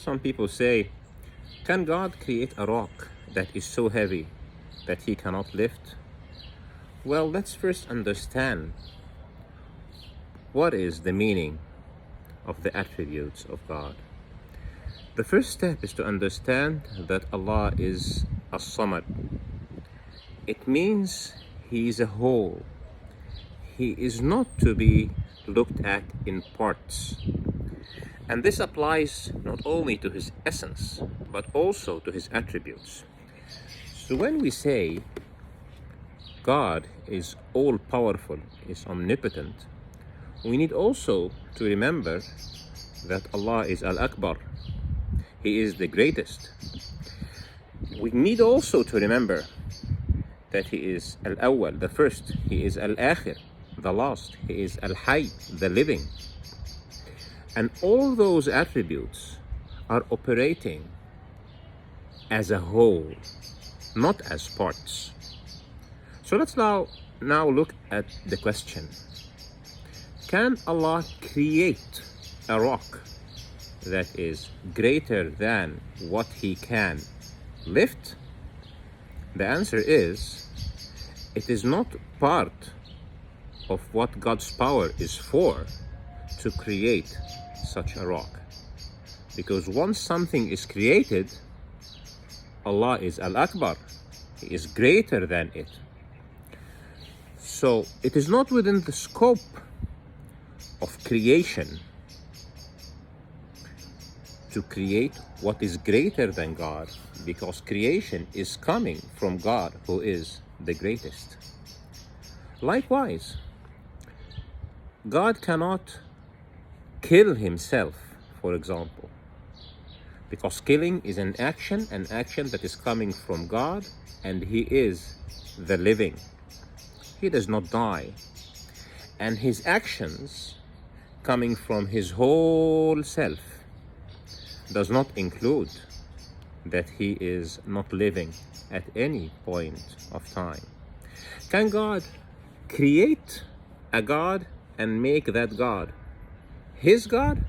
Some people say, can God create a rock that is so heavy that he cannot lift? Well, let's first understand what is the meaning of the attributes of God. The first step is to understand that Allah is AlSamad. It means He is a whole. He is not to be looked at in parts. And this applies not only to His essence, but also to His attributes. So when we say God is all-powerful, is omnipotent, we need also to remember that Allah is Al-Akbar. He is the greatest. We need also to remember that He is Al-Awwal, the first. He is Al-Akhir, the last. He is Al-Hayy, the living. And all those attributes are operating as a whole, not as parts. So let's now look at the question. Can Allah create a rock that is greater than what He can lift? The answer is, it is not part of what God's power is for to create such a rock. Because once something is created, Allah is Al-Akbar. He is greater than it. So it is not within the scope of creation to create what is greater than God, because creation is coming from God, who is the greatest. Likewise, God cannot kill Himself, for example, because killing is an action that is coming from God, and He is the living. He does not die. And His actions coming from His whole self does not include that He is not living at any point of time. Can God create a God and make that God His God?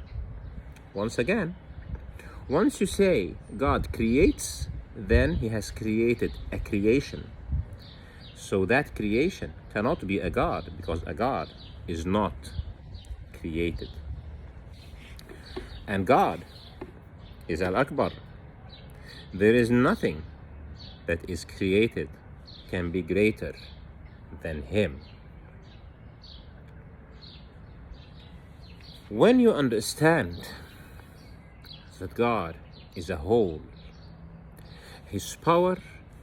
Once again, once you say God creates, then He has created a creation. So that creation cannot be a God, because a God is not created. And God is Al-Akbar. There is nothing that is created can be greater than Him. When you understand that God is a whole, His power,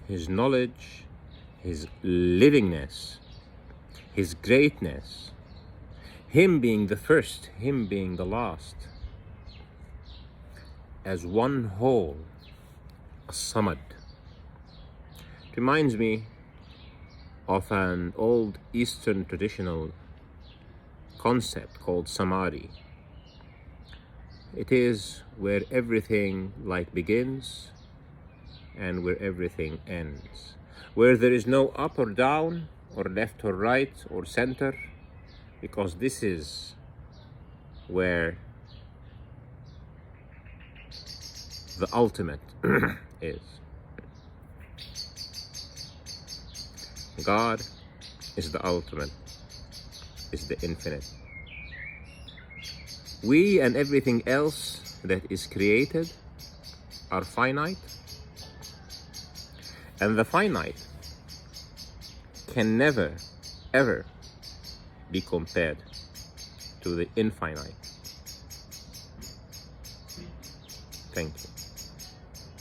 His knowledge, His livingness, His greatness, Him being the first, Him being the last, as one whole, AlSamad, reminds me of an old Eastern traditional concept called Samadhi. It is where everything begins and where everything ends, where there is no up or down or left or right or center, because this is where the ultimate is. God is the ultimate, is the infinite. We and everything else that is created are finite, and the finite can never, ever be compared to the infinite. Thank you.